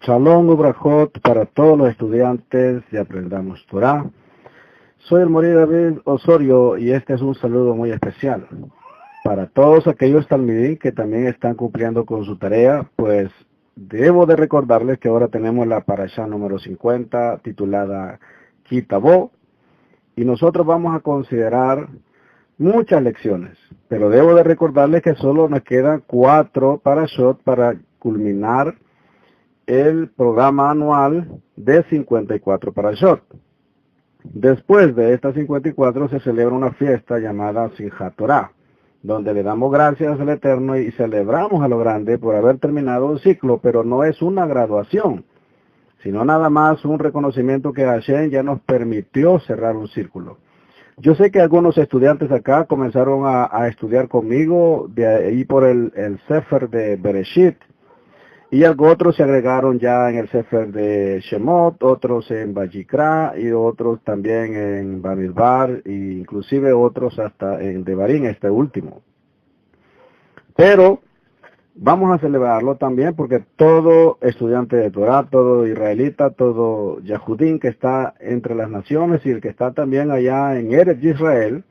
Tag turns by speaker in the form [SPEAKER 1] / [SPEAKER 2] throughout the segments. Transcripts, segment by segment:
[SPEAKER 1] Shalom Ubrajot para todos los estudiantes de Aprendamos Torah. Soy el Morí David Osorio y este es un saludo muy especial. Para todos aquellos talmidín que también están cumpliendo con su tarea, pues debo de recordarles que ahora tenemos la parashá número 50 titulada Kitabo y nosotros vamos a considerar muchas lecciones, pero debo de recordarles que solo nos quedan 4 parashot para culminar el programa anual de 54 parashot. Después de estas 54 se celebra una fiesta llamada Simchat Torah, donde le damos gracias al Eterno y celebramos a lo grande por haber terminado un ciclo, pero no es una graduación, sino nada más un reconocimiento que Hashem ya nos permitió cerrar un círculo. Yo sé que algunos estudiantes acá comenzaron a estudiar conmigo de ahí por el Sefer de Bereshit, y otros se agregaron ya en el Sefer de Shemot, otros en Vayikra y otros también en Bamidbar e inclusive otros hasta en Devarim, este último. Pero vamos a celebrarlo también porque todo estudiante de Torah, todo israelita, todo Yahudín que está entre las naciones y el que está también allá en Eretz Israel,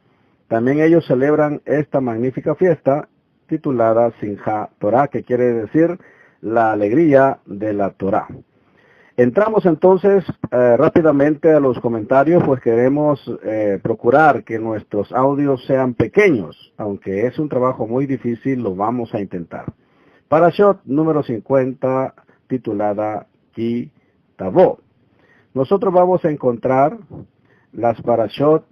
[SPEAKER 1] también ellos celebran esta magnífica fiesta titulada Simchat Torah, que quiere decir la alegría de la Torah. Entramos entonces rápidamente a los comentarios, pues queremos procurar que nuestros audios sean pequeños, aunque es un trabajo muy difícil, lo vamos a intentar. Parashot número 50, titulada Kitabo. Nosotros vamos a encontrar las parashot,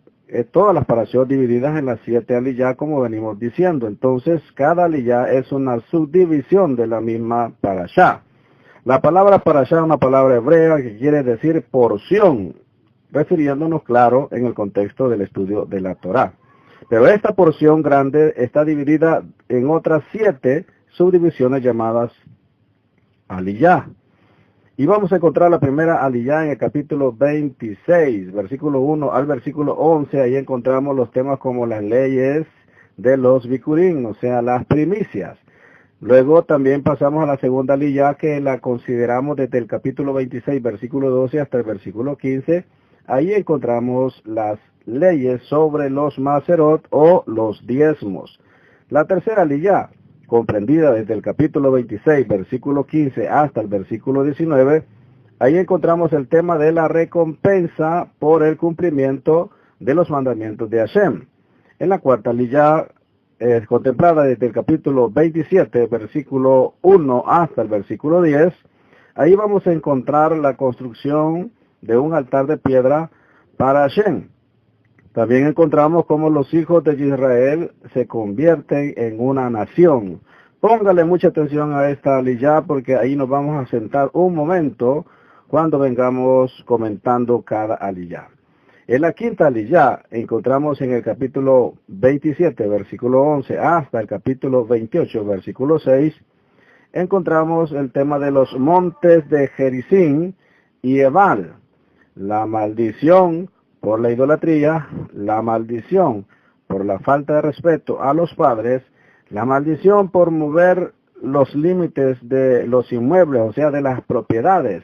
[SPEAKER 1] todas las parashot divididas en las 7 aliyah, como venimos diciendo. Entonces, cada aliyah es una subdivisión de la misma parashá. La palabra parashá es una palabra hebrea que quiere decir porción, refiriéndonos, claro, en el contexto del estudio de la Torá. Pero esta porción grande está dividida en otras 7 subdivisiones llamadas aliyah. Y vamos a encontrar la primera aliyah en el capítulo 26, versículo 1 al versículo 11. Ahí encontramos los temas como las leyes de los bikurim, o sea, las primicias. Luego también pasamos a la segunda aliyah, que la consideramos desde el capítulo 26, versículo 12 hasta el versículo 15. Ahí encontramos las leyes sobre los maserot o los diezmos. La tercera aliyah, comprendida desde el capítulo 26, versículo 15 hasta el versículo 19, ahí encontramos el tema de la recompensa por el cumplimiento de los mandamientos de Hashem. En la cuarta aliyah, contemplada desde el capítulo 27, versículo 1 hasta el versículo 10, ahí vamos a encontrar la construcción de un altar de piedra para Hashem. También encontramos cómo los hijos de Israel se convierten en una nación. Póngale mucha atención a esta aliyah porque ahí nos vamos a sentar un momento cuando vengamos comentando cada aliyah. En la quinta aliyah encontramos en el capítulo 27, versículo 11, hasta el capítulo 28, versículo 6, encontramos el tema de los montes de Gerizim y Ebal, la maldición por la idolatría, la maldición por la falta de respeto a los padres, la maldición por mover los límites de los inmuebles, o sea, de las propiedades.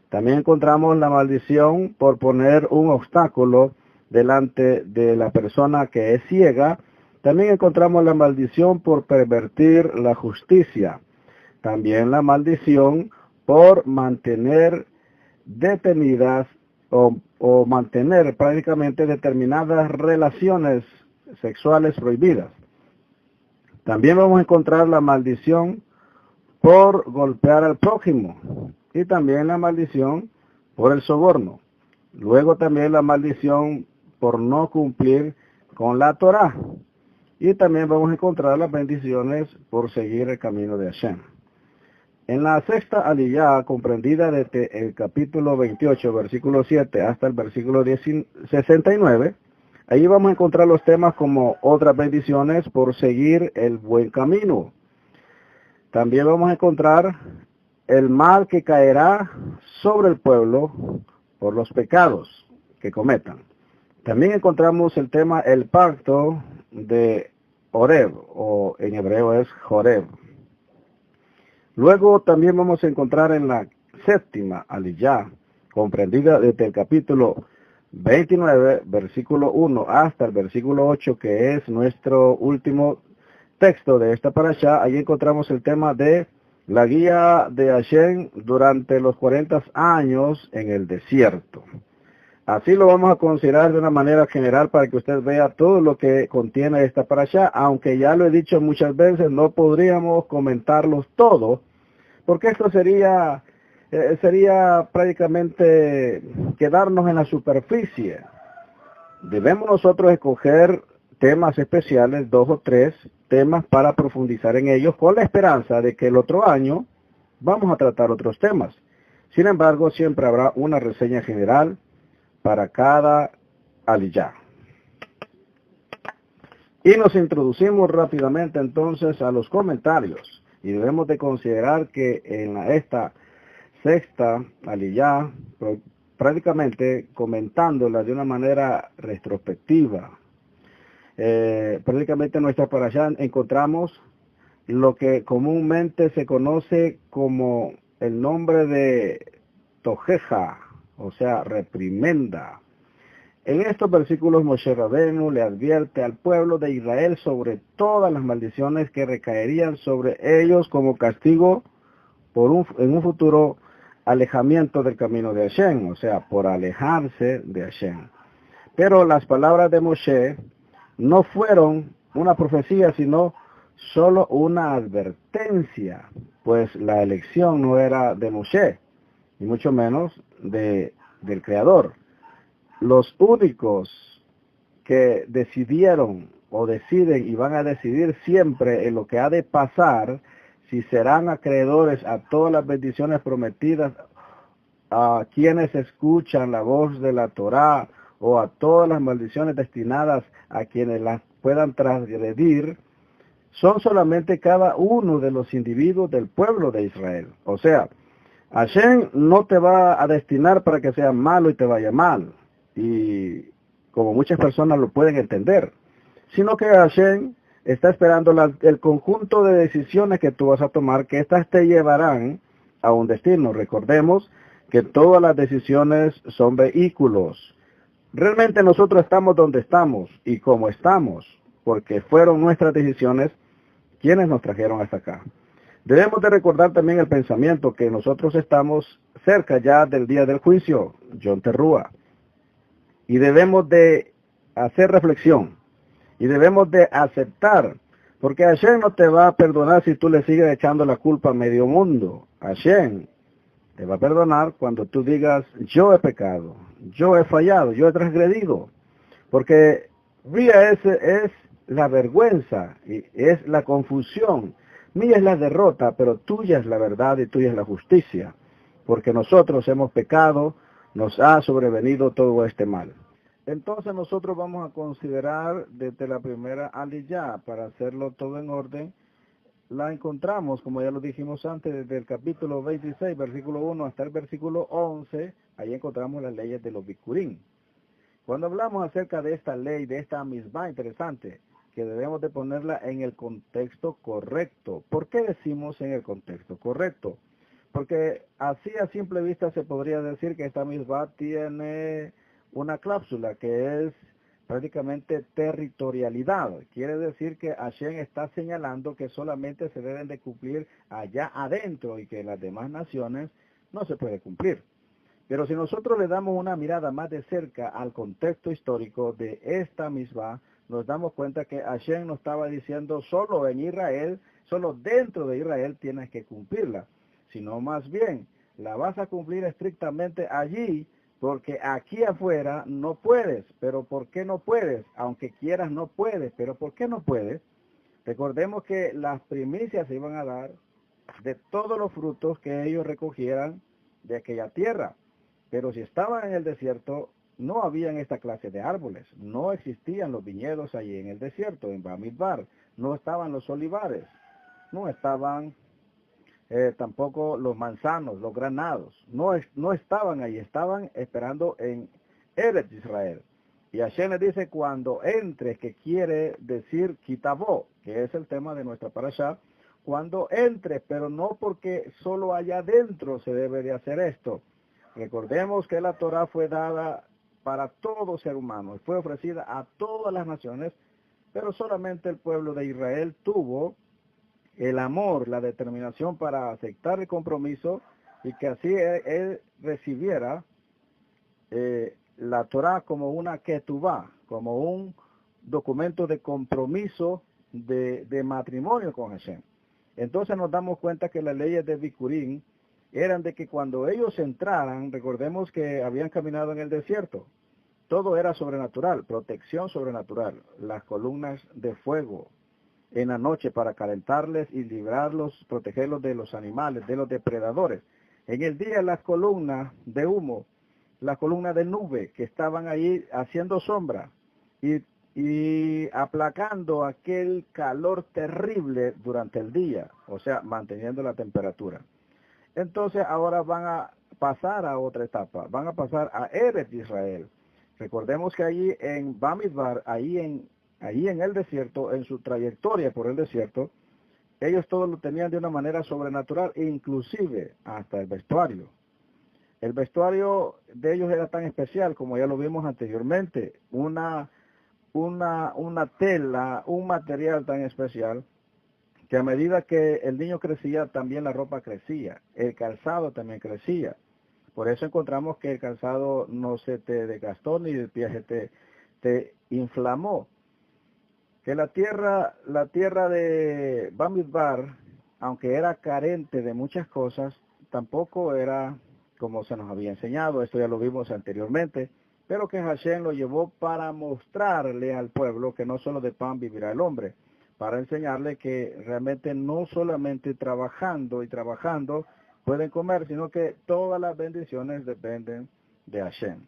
[SPEAKER 1] También encontramos la maldición por poner un obstáculo delante de la persona que es ciega. También encontramos la maldición por pervertir la justicia. También la maldición por mantener detenidas o mantener prácticamente determinadas relaciones sexuales prohibidas. También vamos a encontrar la maldición por golpear al prójimo y también la maldición por el soborno. Luego también la maldición por no cumplir con la Torá. Y también vamos a encontrar las bendiciones por seguir el camino de Hashem. En la sexta aliyah, comprendida desde el capítulo 28, versículo 7 hasta el versículo 69, ahí vamos a encontrar los temas como otras bendiciones por seguir el buen camino. También vamos a encontrar el mal que caerá sobre el pueblo por los pecados que cometan. También encontramos el tema el pacto de Horeb, o en hebreo es Joreb. Luego también vamos a encontrar en la séptima aliyah, comprendida desde el capítulo 29, versículo 1 hasta el versículo 8, que es nuestro último texto de esta parashá. Allí encontramos el tema de la guía de Hashem durante los 40 años en el desierto. Así lo vamos a considerar de una manera general para que usted vea todo lo que contiene esta parashá, aunque ya lo he dicho muchas veces, no podríamos comentarlos todos, porque esto sería prácticamente quedarnos en la superficie. Debemos nosotros escoger temas especiales, 2 o 3 temas para profundizar en ellos, con la esperanza de que el otro año vamos a tratar otros temas. Sin embargo, siempre habrá una reseña general para cada aliyah. Y nos introducimos rápidamente entonces a los comentarios. Y debemos de considerar que en esta sexta aliyah, prácticamente comentándola de una manera retrospectiva, prácticamente en nuestra parashá encontramos lo que comúnmente se conoce como el nombre de Tojeja, o sea, reprimenda. En estos versículos Moshe Rabenu le advierte al pueblo de Israel sobre todas las maldiciones que recaerían sobre ellos como castigo en un futuro alejamiento del camino de Hashem, o sea, por alejarse de Hashem. Pero las palabras de Moshe no fueron una profecía, sino solo una advertencia, pues la elección no era de Moshe, y mucho menos del Creador. Los únicos que decidieron o deciden y van a decidir siempre en lo que ha de pasar, si serán acreedores a todas las bendiciones prometidas a quienes escuchan la voz de la Torá, o a todas las maldiciones destinadas a quienes las puedan transgredir, son solamente cada uno de los individuos del pueblo de Israel. O sea, Hashem no te va a destinar para que seas malo y te vaya mal, y como muchas personas lo pueden entender, sino que Hashem está esperando el conjunto de decisiones que tú vas a tomar, que éstas te llevarán a un destino. Recordemos que todas las decisiones son vehículos. Realmente nosotros estamos donde estamos y como estamos, porque fueron nuestras decisiones quienes nos trajeron hasta acá. Debemos de recordar también el pensamiento que nosotros estamos cerca ya del día del juicio, Yom Teruah, y debemos de hacer reflexión, y debemos de aceptar, porque Hashem no te va a perdonar si tú le sigues echando la culpa a medio mundo. Hashem te va a perdonar cuando tú digas, yo he pecado, yo he fallado, yo he transgredido, porque mía es la vergüenza y es la confusión. Mía es la derrota, pero tuya es la verdad y tuya es la justicia, porque nosotros hemos pecado, nos ha sobrevenido todo este mal. Entonces nosotros vamos a considerar desde la primera aliyah, para hacerlo todo en orden. La encontramos, como ya lo dijimos antes, desde el capítulo 26, versículo 1 hasta el versículo 11, ahí encontramos las leyes de los bikurim. Cuando hablamos acerca de esta ley, de esta misma interesante, que debemos de ponerla en el contexto correcto. ¿Por qué decimos en el contexto correcto? Porque así a simple vista se podría decir que esta misma tiene una cláusula que es prácticamente territorialidad. Quiere decir que Hashem está señalando que solamente se deben de cumplir allá adentro y que las demás naciones no se puede cumplir. Pero si nosotros le damos una mirada más de cerca al contexto histórico de esta misma, nos damos cuenta que Hashem no estaba diciendo solo en Israel, solo dentro de Israel tienes que cumplirla, sino más bien la vas a cumplir estrictamente allí, porque aquí afuera no puedes. ¿Pero por qué no puedes? Aunque quieras no puedes. ¿Pero por qué no puedes? Recordemos que las primicias se iban a dar de todos los frutos que ellos recogieran de aquella tierra. Pero si estaban en el desierto, no habían esta clase de árboles. No existían los viñedos allí en el desierto, en Bamidbar. No estaban los olivares. No estaban tampoco los manzanos, los granados. No estaban ahí, estaban esperando en Eretz Israel. Y Hashem le dice, cuando entres, que quiere decir Kitabó, que es el tema de nuestra parashá, cuando entre, pero no porque solo allá adentro se debe de hacer esto. Recordemos que la Torá fue dada para todo ser humano, fue ofrecida a todas las naciones, pero solamente el pueblo de Israel tuvo el amor, la determinación para aceptar el compromiso y que así él recibiera la Torá como una ketubá, como un documento de compromiso de matrimonio con Hashem. Entonces nos damos cuenta que las leyes de Bikurim eran de que cuando ellos entraran, recordemos que habían caminado en el desierto, todo era sobrenatural, protección sobrenatural, las columnas de fuego en la noche para calentarles y librarlos, protegerlos de los animales, de los depredadores. En el día las columnas de humo, las columnas de nube que estaban ahí haciendo sombra y aplacando aquel calor terrible durante el día, o sea, manteniendo la temperatura. Entonces ahora van a pasar a otra etapa, van a pasar a Eretz Israel. Recordemos que allí en Bamidbar, ahí en el desierto, en su trayectoria por el desierto, ellos todos lo tenían de una manera sobrenatural, inclusive hasta el vestuario. El vestuario de ellos era tan especial, como ya lo vimos anteriormente, una tela, un material tan especial, que a medida que el niño crecía, también la ropa crecía, el calzado también crecía. Por eso encontramos que el calzado no se te desgastó ni el pie se te inflamó. Que la tierra de Bamidbar, aunque era carente de muchas cosas, tampoco era como se nos había enseñado, esto ya lo vimos anteriormente, pero que Hashem lo llevó para mostrarle al pueblo que no solo de pan vivirá el hombre, para enseñarle que realmente no solamente trabajando y trabajando pueden comer, sino que todas las bendiciones dependen de Hashem.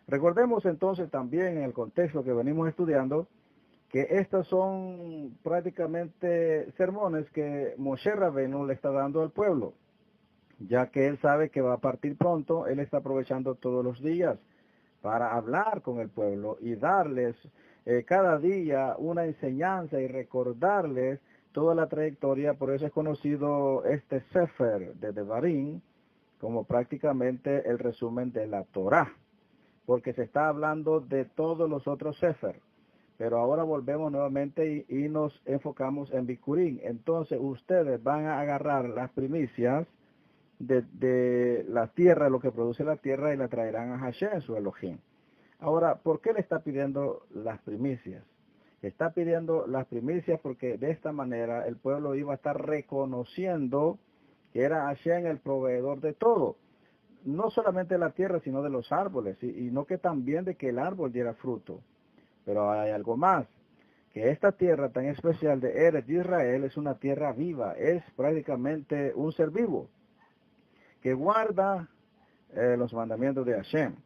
[SPEAKER 1] Recordemos entonces también en el contexto que venimos estudiando, que estos son prácticamente sermones que Moshe Rabbeinu le está dando al pueblo, ya que él sabe que va a partir pronto, él está aprovechando todos los días para hablar con el pueblo y darles cada día una enseñanza y recordarles toda la trayectoria. Por eso es conocido este Sefer de Devarim como prácticamente el resumen de la Torá, porque se está hablando de todos los otros Sefer. Pero ahora volvemos nuevamente y nos enfocamos en Bikurim. Entonces ustedes van a agarrar las primicias de la tierra, lo que produce la tierra, y la traerán a Hashem, su Elohim. Ahora, ¿por qué le está pidiendo las primicias? Está pidiendo las primicias porque de esta manera el pueblo iba a estar reconociendo que era Hashem el proveedor de todo. No solamente de la tierra, sino de los árboles, y no que también de que el árbol diera fruto. Pero hay algo más, que esta tierra tan especial de Eretz Israel es una tierra viva, es prácticamente un ser vivo, que guarda los mandamientos de Hashem,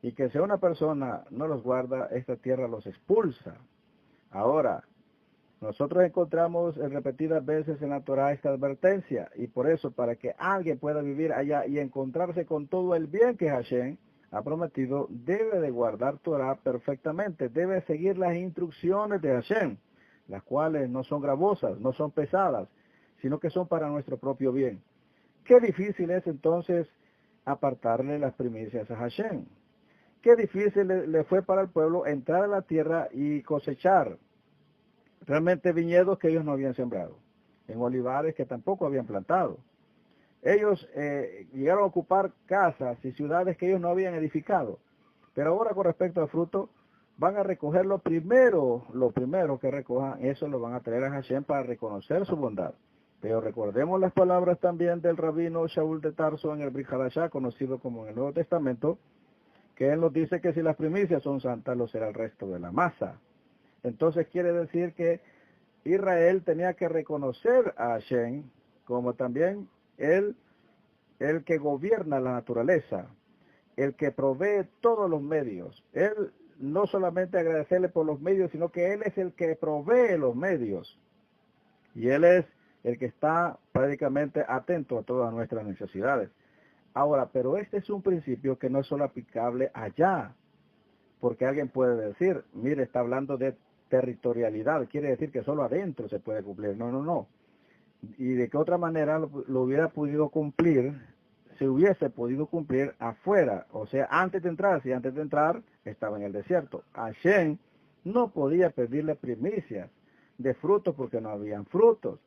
[SPEAKER 1] y que si una persona no los guarda, esta tierra los expulsa. Ahora, nosotros encontramos repetidas veces en la Torah esta advertencia, y por eso, para que alguien pueda vivir allá y encontrarse con todo el bien que Hashem ha prometido, debe de guardar Torah perfectamente, debe seguir las instrucciones de Hashem, las cuales no son gravosas, no son pesadas, sino que son para nuestro propio bien. Qué difícil es entonces apartarle las primicias a Hashem. Qué difícil le fue para el pueblo entrar a la tierra y cosechar realmente viñedos que ellos no habían sembrado, en olivares que tampoco habían plantado. Ellos llegaron a ocupar casas y ciudades que ellos no habían edificado. Pero ahora con respecto al fruto, van a recoger lo primero que recojan, eso lo van a traer a Hashem para reconocer su bondad. Pero recordemos las palabras también del rabino Shaul de Tarso en el Brit Hadashah, conocido como en el Nuevo Testamento, que él nos dice que si las primicias son santas, lo será el resto de la masa. Entonces quiere decir que Israel tenía que reconocer a Hashem como también el que gobierna la naturaleza, el que provee todos los medios. Él no solamente agradecerle por los medios, sino que Él es el que provee los medios. Y Él es el que está prácticamente atento a todas nuestras necesidades. Ahora, pero este es un principio que no es solo aplicable allá, porque alguien puede decir, mire, está hablando de territorialidad, quiere decir que solo adentro se puede cumplir. No, no, no. y de qué otra manera lo hubiera podido cumplir, se hubiese podido cumplir afuera, o sea, antes de entrar. Si antes de entrar estaba en el desierto, Hashem no podía pedirle primicias de frutos porque no habían frutos.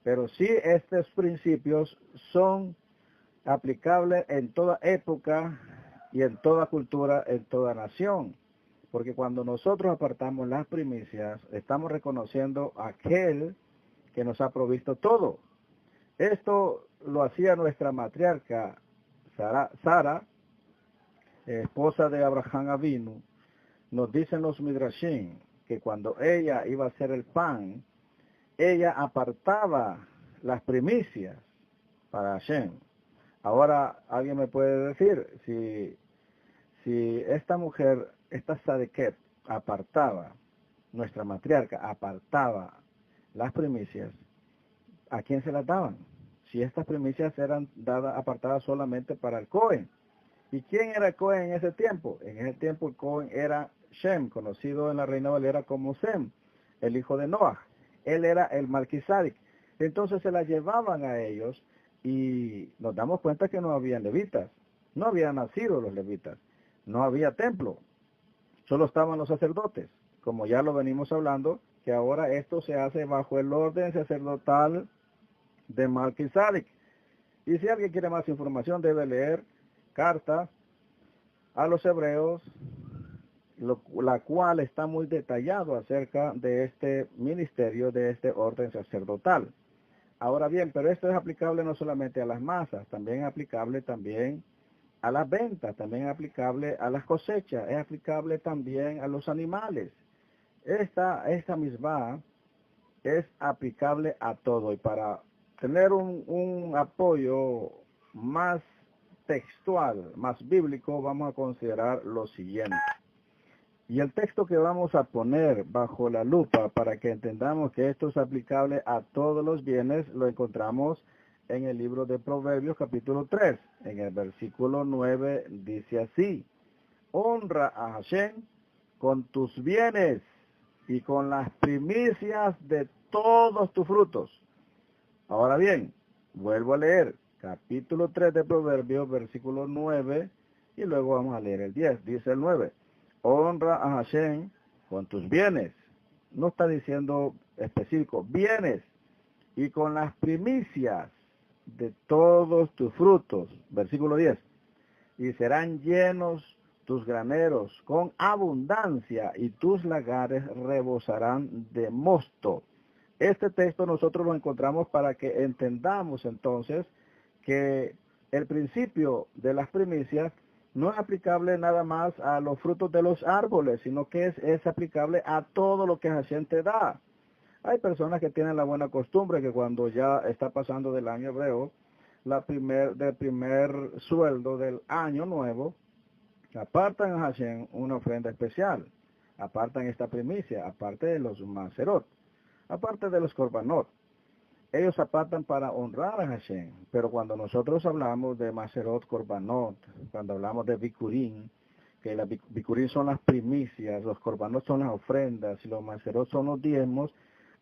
[SPEAKER 1] Pero sí, estos principios son aplicables en toda época y en toda cultura, en toda nación. Porque cuando nosotros apartamos las primicias, estamos reconociendo a aquel que nos ha provisto todo. Esto lo hacía nuestra matriarca Sara, esposa de Abraham Avinu. Nos dicen los Midrashim que cuando ella iba a hacer el pan, ella apartaba las primicias para Hashem. Ahora alguien me puede decir, si esta mujer, esta Sadeket, apartaba, nuestra matriarca apartaba las primicias, ¿a quién se las daban? Si estas primicias eran apartadas solamente para el Cohen. ¿Y quién era el Cohen en ese tiempo? En ese tiempo el Cohen era Shem, conocido en la Reina Valera como Sem, el hijo de Noah. Él era el Malquisadik. Entonces se la llevaban a ellos y nos damos cuenta que no había levitas. No habían nacido los levitas. No había templo. Solo estaban los sacerdotes. Como ya lo venimos hablando, que ahora esto se hace bajo el orden sacerdotal de Malquisadik. Y si alguien quiere más información debe leer carta a los hebreos, la cual está muy detallado acerca de este ministerio, de este orden sacerdotal. Ahora bien, pero esto es aplicable no solamente a las masas, también es aplicable también a las ventas, también es aplicable a las cosechas, es aplicable también a los animales. Esta misma es aplicable a todo. Y para tener un apoyo más textual, más bíblico, vamos a considerar lo siguiente. Y el texto que vamos a poner bajo la lupa para que entendamos que esto es aplicable a todos los bienes, lo encontramos en el libro de Proverbios capítulo 3. En el versículo 9 dice así: honra a Hashem con tus bienes y con las primicias de todos tus frutos. Ahora bien, vuelvo a leer capítulo 3 de Proverbios, versículo 9, y luego vamos a leer el 10. Dice el 9: honra a Hashem con tus bienes. No está diciendo específico, bienes, y con las primicias de todos tus frutos. Versículo 10. Y serán llenos tus graneros con abundancia, y tus lagares rebosarán de mosto. Este texto nosotros lo encontramos para que entendamos entonces que el principio de las primicias no es aplicable nada más a los frutos de los árboles, sino que es aplicable a todo lo que Hashem te da. Hay personas que tienen la buena costumbre que cuando ya está pasando del año hebreo, del primer sueldo del año nuevo, apartan a Hashem una ofrenda especial, apartan esta primicia, aparte de los maserot, aparte de los korbanot. Ellos apartan para honrar a Hashem, pero cuando nosotros hablamos de maserot, korbanot, cuando hablamos de bikurim, que las bikurim son las primicias, los korbanot son las ofrendas y los maserot son los diezmos,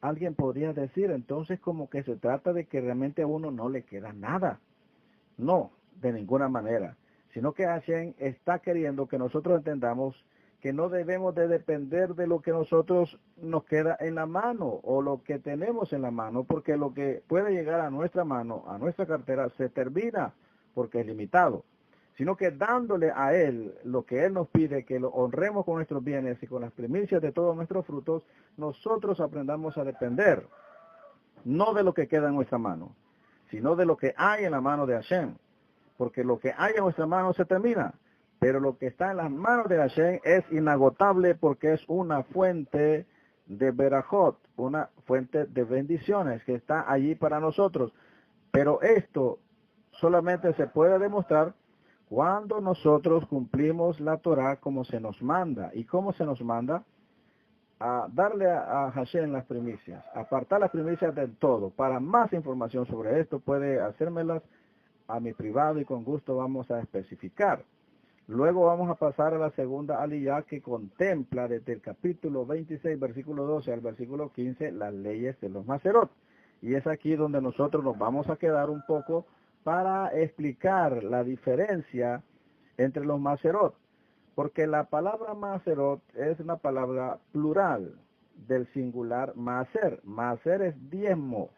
[SPEAKER 1] alguien podría decir entonces como que se trata de que realmente a uno no le queda nada. No, de ninguna manera, sino que Hashem está queriendo que nosotros entendamos que no debemos de depender de lo que nosotros nos queda en la mano o lo que tenemos en la mano, porque lo que puede llegar a nuestra mano, a nuestra cartera, se termina porque es limitado, sino que dándole a Él lo que Él nos pide, que lo honremos con nuestros bienes y con las primicias de todos nuestros frutos, nosotros aprendamos a depender, no de lo que queda en nuestra mano, sino de lo que hay en la mano de Hashem, porque lo que hay en nuestra mano se termina. Pero lo que está en las manos de Hashem es inagotable porque es una fuente de berajot, una fuente de bendiciones que está allí para nosotros. Pero esto solamente se puede demostrar cuando nosotros cumplimos la Torah como se nos manda. ¿Y cómo se nos manda? A darle a Hashem las primicias, apartar las primicias del todo. Para más información sobre esto puede hacérmelas a mi privado y con gusto vamos a especificar. Luego vamos a pasar a la segunda aliyá que contempla desde el capítulo 26, versículo 12 al versículo 15, las leyes de los maserot. Y es aquí donde nosotros nos vamos a quedar un poco para explicar la diferencia entre los maserot. Porque la palabra maserot es una palabra plural del singular maaser. Maaser es diezmo,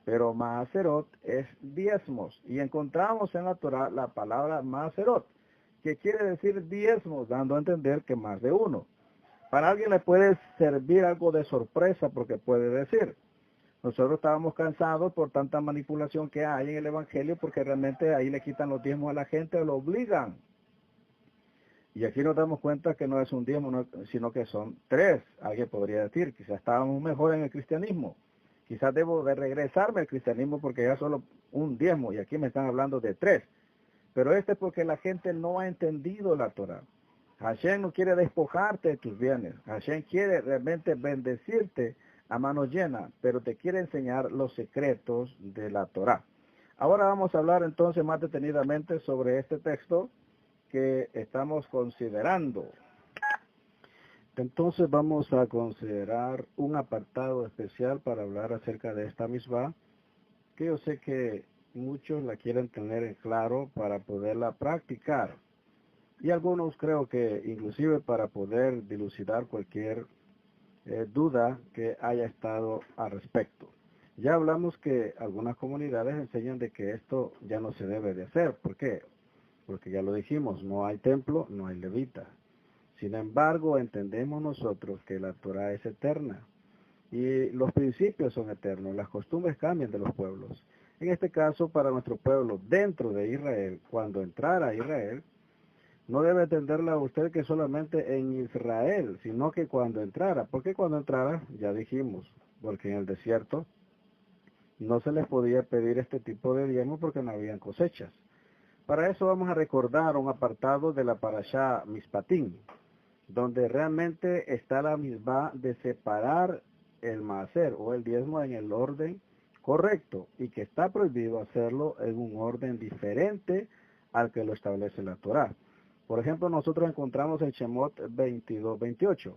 [SPEAKER 1] pero maserot es diezmos. Y encontramos en la Torah la palabra maserot, que quiere decir diezmos, dando a entender que más de uno. Para alguien le puede servir algo de sorpresa porque puede decir, nosotros estábamos cansados por tanta manipulación que hay en el Evangelio, porque realmente ahí le quitan los diezmos a la gente o lo obligan. Y aquí nos damos cuenta que no es un diezmo, sino que son 3. Alguien podría decir, quizás estábamos mejor en el cristianismo. Quizás debo de regresarme al cristianismo porque ya solo un diezmo, y aquí me están hablando de 3. Pero es porque la gente no ha entendido la Torah. Hashem no quiere despojarte de tus bienes. Hashem quiere realmente bendecirte a mano llena, pero te quiere enseñar los secretos de la Torah. Ahora vamos a hablar entonces más detenidamente sobre este texto que estamos considerando. Entonces vamos a considerar un apartado especial para hablar acerca de esta misma, que yo sé que muchos la quieren tener en claro para poderla practicar. Y algunos creo que inclusive para poder dilucidar cualquier duda que haya estado al respecto. Ya hablamos que algunas comunidades enseñan de que esto ya no se debe de hacer. ¿Por qué? Porque ya lo dijimos, no hay templo, no hay levita. Sin embargo, entendemos nosotros que la Torah es eterna y los principios son eternos, las costumbres cambian de los pueblos. En este caso, para nuestro pueblo dentro de Israel, cuando entrara a Israel, no debe entenderla usted que solamente en Israel, sino que cuando entrara. ¿Por qué cuando entrara? Ya dijimos, porque en el desierto no se les podía pedir este tipo de diezmo porque no habían cosechas. Para eso vamos a recordar un apartado de la Parashá Mishpatim, donde realmente está la misma de separar el maaser o el diezmo en el orden correcto y que está prohibido hacerlo en un orden diferente al que lo establece la Torá. Por ejemplo, nosotros encontramos en Shemot 22:28.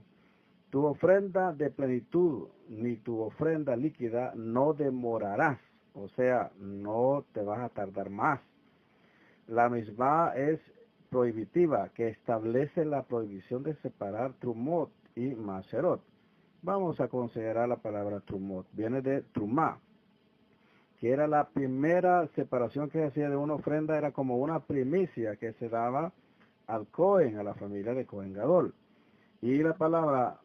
[SPEAKER 1] Tu ofrenda de plenitud ni tu ofrenda líquida no demorarás, o sea, no te vas a tardar más. La misma es prohibitiva, que establece la prohibición de separar trumot y maserot. Vamos a considerar la palabra trumot. Viene de trumá, que era la primera separación que se hacía de una ofrenda, era como una primicia que se daba al Cohen, a la familia de Cohen Gadol. Y la palabra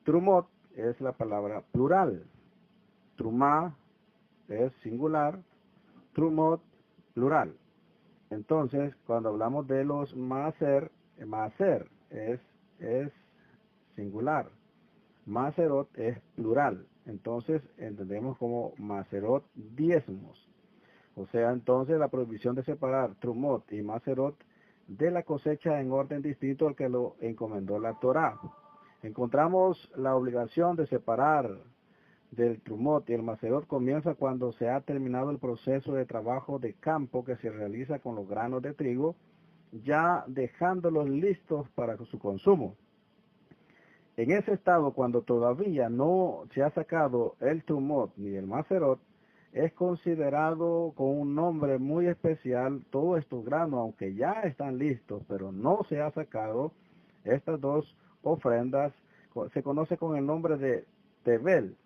[SPEAKER 1] trumot es la palabra plural. Trumá es singular, trumot plural. Entonces, cuando hablamos de los maaser, maaser es singular, maserot es plural. Entonces, entendemos como maserot diezmos. O sea, entonces la prohibición de separar trumot y maserot de la cosecha en orden distinto al que lo encomendó la Torá. Encontramos la obligación de separar del trumot y el maserot comienza cuando se ha terminado el proceso de trabajo de campo que se realiza con los granos de trigo, ya dejándolos listos para su consumo. En ese estado, cuando todavía no se ha sacado el trumot ni el maserot, es considerado con un nombre muy especial todos estos granos, aunque ya están listos, pero no se ha sacado. Estas dos ofrendas se conoce con el nombre de Tevel,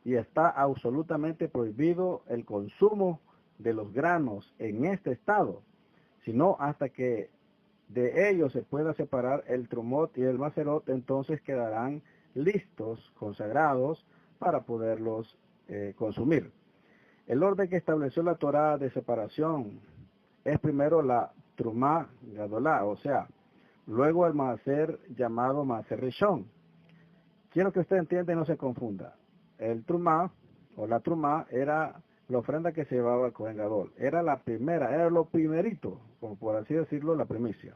[SPEAKER 1] y está absolutamente prohibido el consumo de los granos en este estado, sino hasta que de ellos se pueda separar el trumot y el maserot, entonces quedarán listos, consagrados, para poderlos consumir. El orden que estableció la Torá de separación es primero la trumá gadolá, o sea, luego el maaser llamado maaser rishon. Quiero que usted entienda y no se confunda. El trumá o la trumá era la ofrenda que se llevaba al Cohen Gadol. Era la primera, era lo primerito, como por así decirlo, la primicia.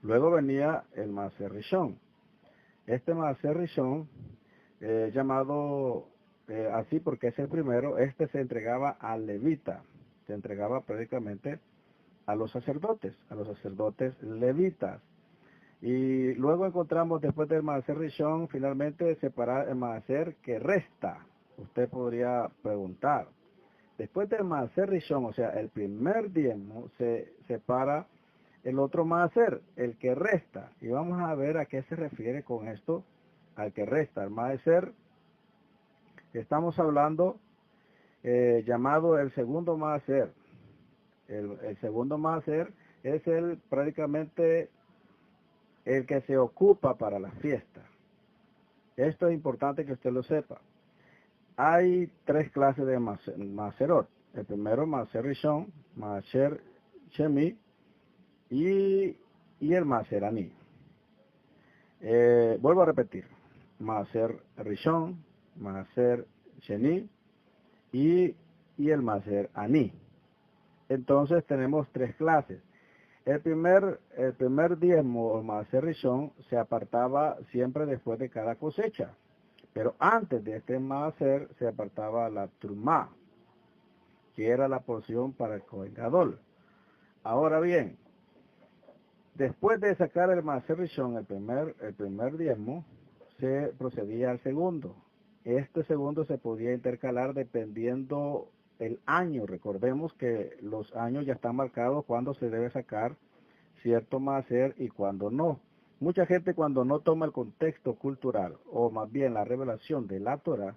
[SPEAKER 1] Luego venía el maaser rishon. Este maaser rishon, llamado así porque es el primero, este se entregaba al levita, se entregaba prácticamente a los sacerdotes levitas. Y luego encontramos después del maaser rishon, finalmente separar el maaser que resta. usted podría preguntar. Después del Maaser Rishon, o sea, el primer diezmo, se separa el otro Maaser, el que resta. Y vamos a ver a qué se refiere con esto, al que resta. El Maaser, estamos hablando llamado el segundo Maaser. El segundo Maaser es prácticamente el que se ocupa para la fiesta. Esto es importante que usted lo sepa. Hay tres clases de Maaserot. El primero, Maaser Rishon, Maaser Shemi y el Maaser Ani. Vuelvo a repetir. Maaser Rishon, Maaser Sheni y el Maaser Ani. Entonces tenemos tres clases. El primer diezmo o Maaser Rishon se apartaba siempre después de cada cosecha. Pero antes de este Maaser se apartaba la Trumá, que era la porción para el Kohen Gadol. Ahora bien, después de sacar el Maaser Rishon, el primer diezmo, se procedía al segundo. Este segundo se podía intercalar dependiendo el año. Recordemos que los años ya están marcados cuando se debe sacar cierto Maaser y cuando no. Mucha gente, cuando no toma el contexto cultural, o más bien la revelación de la Torah,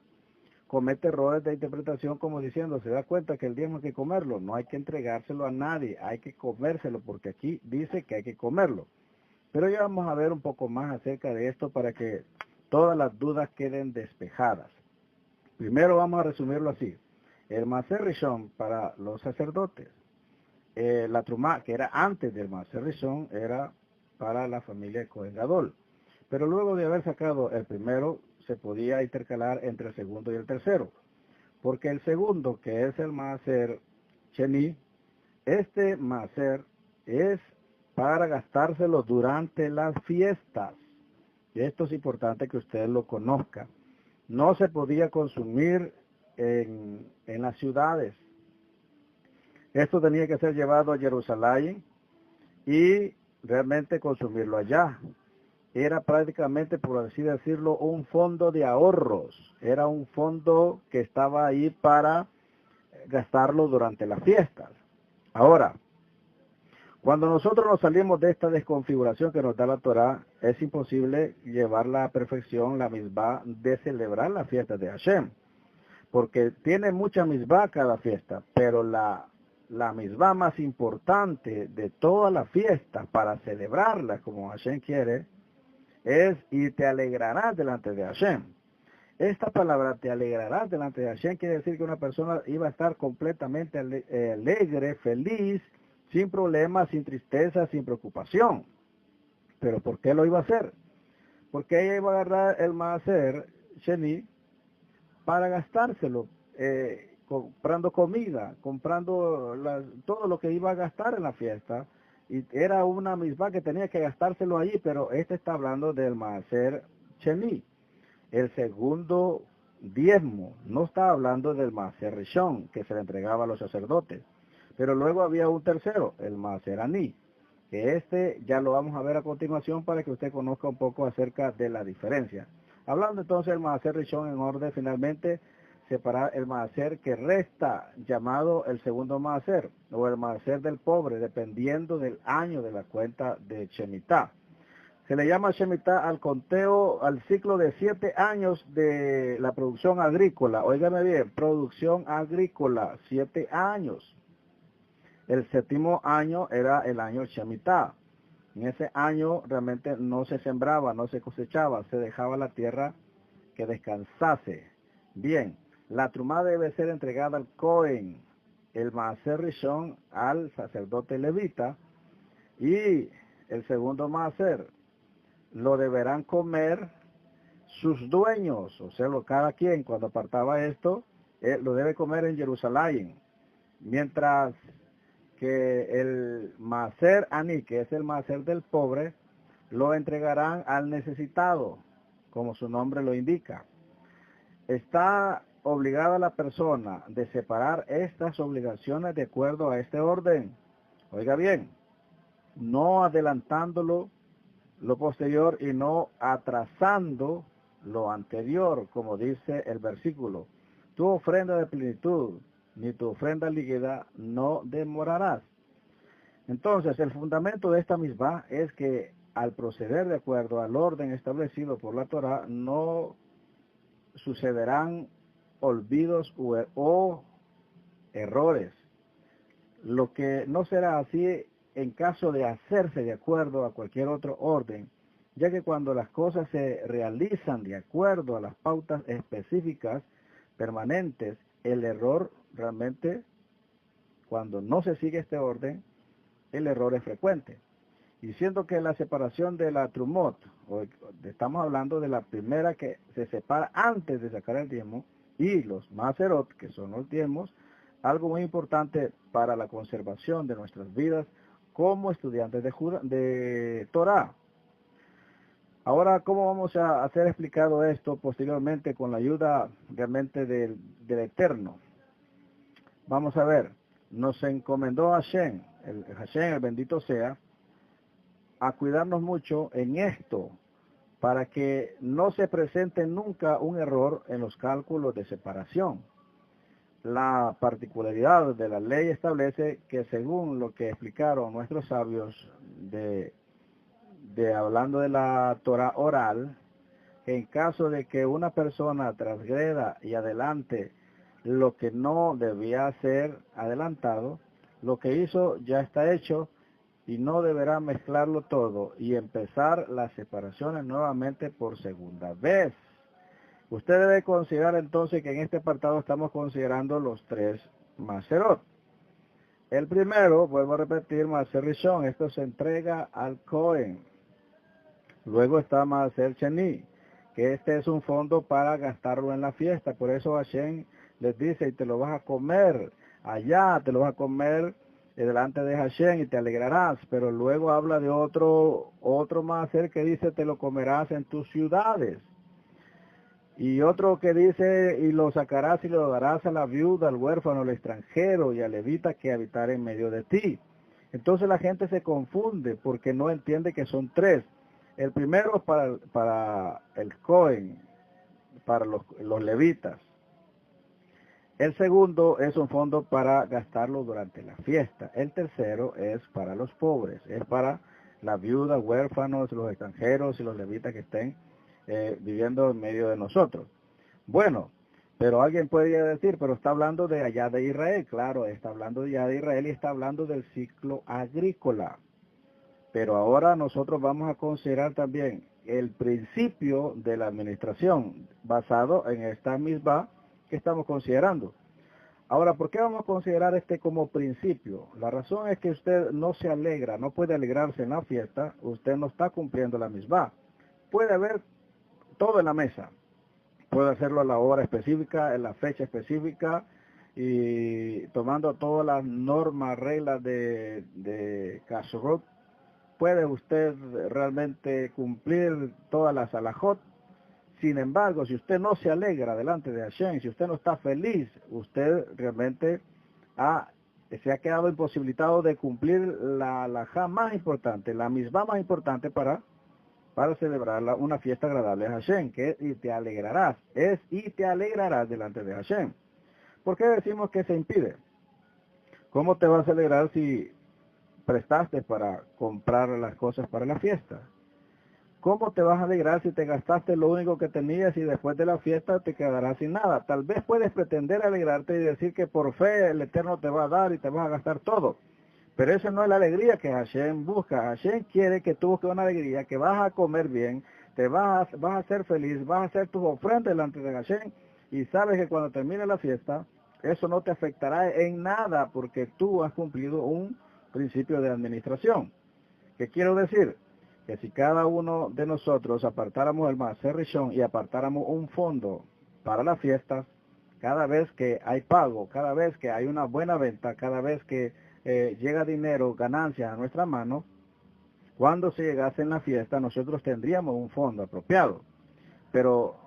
[SPEAKER 1] comete errores de interpretación como diciendo, se da cuenta que el diezmo hay que comerlo, no hay que entregárselo a nadie, hay que comérselo, porque aquí dice que hay que comerlo. Pero ya vamos a ver un poco más acerca de esto para que todas las dudas queden despejadas. Primero vamos a resumirlo así. El Maaser Rishon para los sacerdotes. La Trumá, que era antes del Maaser Rishon, era para la familia de Kohen Gadol. Pero luego de haber sacado el primero, se podía intercalar entre el segundo y el tercero. Porque el segundo, que es el Maaser Sheni, este Maaser es para gastárselo durante las fiestas. Y esto es importante que usted lo conozca. No se podía consumir en las ciudades. Esto tenía que ser llevado a Jerusalén y realmente consumirlo allá. Era prácticamente, por así decirlo, un fondo de ahorros. Era un fondo que estaba ahí para gastarlo durante las fiestas. Ahora, cuando nosotros nos salimos de esta desconfiguración que nos da la Torah, es imposible llevar la perfección, la misbah, de celebrar la fiesta de Hashem. Porque tiene mucha misbah cada fiesta, pero la misbah más importante de toda la fiesta para celebrarla como Hashem quiere es y te alegrarás delante de Hashem. Esta palabra te alegrarás delante de Hashem quiere decir que una persona iba a estar completamente alegre, feliz, sin problemas, sin tristeza, sin preocupación. ¿Pero por qué lo iba a hacer? Porque ella iba a agarrar el Maaser Sheni para gastárselo, comprando comida, comprando todo lo que iba a gastar en la fiesta. Y era una misma que tenía que gastárselo allí, pero este está hablando del Maaser Sheni. El segundo diezmo, no está hablando del Maaser Rishon, que se le entregaba a los sacerdotes. Pero luego había un tercero, el Maaser Ani, que este ya lo vamos a ver a continuación para que usted conozca un poco acerca de la diferencia. Hablando entonces del Maaser Rishon en orden, finalmente separar el Maaser que resta, llamado el segundo Maaser, o el Maaser del pobre, dependiendo del año de la cuenta de Shemitah. Se le llama Shemitah al conteo, al ciclo de 7 años de la producción agrícola. Óigame bien, producción agrícola, 7 años. El séptimo año era el año Shemitah. En ese año realmente no se sembraba, no se cosechaba, se dejaba la tierra que descansase. Bien, la trumá debe ser entregada al Cohen, el Maaser Rishon al sacerdote levita, y el segundo Maaser lo deberán comer sus dueños, o sea, cada quien cuando apartaba esto, lo debe comer en Jerusalén, mientras que el Maaser Ani, que es el Maaser del pobre, lo entregarán al necesitado, como su nombre lo indica. Está obligada la persona de separar estas obligaciones de acuerdo a este orden. Oiga bien, no adelantándolo lo posterior y no atrasando lo anterior, como dice el versículo. tu ofrenda de plenitud, ni tu ofrenda líquida no demorarás. Entonces, el fundamento de esta misma es que al proceder de acuerdo al orden establecido por la Torá, no sucederán olvidos o errores. Lo que no será así en caso de hacerse de acuerdo a cualquier otro orden, ya que cuando las cosas se realizan de acuerdo a las pautas específicas permanentes, el error realmente, cuando no se sigue este orden, el error es frecuente. Y siendo que la separación de la trumot, estamos hablando de la primera que se separa antes de sacar el diezmo, y los maserot, que son los diezmos, algo muy importante para la conservación de nuestras vidas como estudiantes de Torah. Ahora, ¿cómo vamos a hacer explicado esto posteriormente con la ayuda realmente del Eterno? Vamos a ver, nos encomendó Hashem, el bendito sea, a cuidarnos mucho en esto, para que no se presente nunca un error en los cálculos de separación. La particularidad de la ley establece que según lo que explicaron nuestros sabios hablando de la Torah oral, en caso de que una persona transgreda y adelante lo que no debía ser adelantado, lo que hizo ya está hecho y no deberá mezclarlo todo y empezar las separaciones nuevamente por segunda vez. Usted debe considerar entonces que en este apartado estamos considerando los tres maserot. El primero, vuelvo a repetir, Maser Rishon, esto se entrega al Cohen. Luego está Maser Sheni, que este es un fondo para gastarlo en la fiesta. Por eso Hashem les dice, y te lo vas a comer allá, te lo vas a comer delante de Hashem y te alegrarás. Pero luego habla de otro Maser que dice, te lo comerás en tus ciudades. Y otro que dice, y lo sacarás y lo darás a la viuda, al huérfano, al extranjero y al levita que habitará en medio de ti. Entonces la gente se confunde porque no entiende que son tres. El primero es para el Cohen, para los levitas. El segundo es un fondo para gastarlo durante la fiesta. El tercero es para los pobres, es para la viuda, huérfanos, los extranjeros y los levitas que estén viviendo en medio de nosotros. Bueno, pero alguien podría decir, pero está hablando de allá de Israel. Claro, está hablando de allá de Israel y está hablando del ciclo agrícola. Pero ahora nosotros vamos a considerar también el principio de la administración basado en esta misma que estamos considerando. Ahora, ¿por qué vamos a considerar este como principio? La razón es que usted no se alegra, no puede alegrarse en la fiesta, usted no está cumpliendo la misma. Puede haber todo en la mesa. Puede hacerlo a la hora específica, en la fecha específica y tomando todas las normas, reglas de Kashrut. Puede usted realmente cumplir todas las alajot. Sin embargo, si usted no se alegra delante de Hashem, si usted no está feliz, usted realmente se ha quedado imposibilitado de cumplir la alajá más importante, la misma más importante para celebrar una fiesta agradable a Hashem, que es y te alegrarás, y te alegrarás delante de Hashem. ¿Por qué decimos que se impide? ¿Cómo te vas a alegrar si prestaste para comprar las cosas para la fiesta? ¿Cómo te vas a alegrar si te gastaste lo único que tenías y después de la fiesta te quedarás sin nada? Tal vez puedes pretender alegrarte y decir que por fe el Eterno te va a dar y te vas a gastar todo. Pero esa no es la alegría que Hashem busca. Hashem quiere que tú busques una alegría, que vas a comer bien, vas a ser feliz, vas a hacer tus ofrendas delante de Hashem y sabes que cuando termine la fiesta, eso no te afectará en nada porque tú has cumplido un principio de administración. ¿Qué quiero decir? Que si cada uno de nosotros apartáramos el Maser Rishon y apartáramos un fondo para las fiestas, cada vez que hay pago, cada vez que hay una buena venta, cada vez que llega dinero, ganancias a nuestra mano, cuando se llegase en la fiesta nosotros tendríamos un fondo apropiado. Pero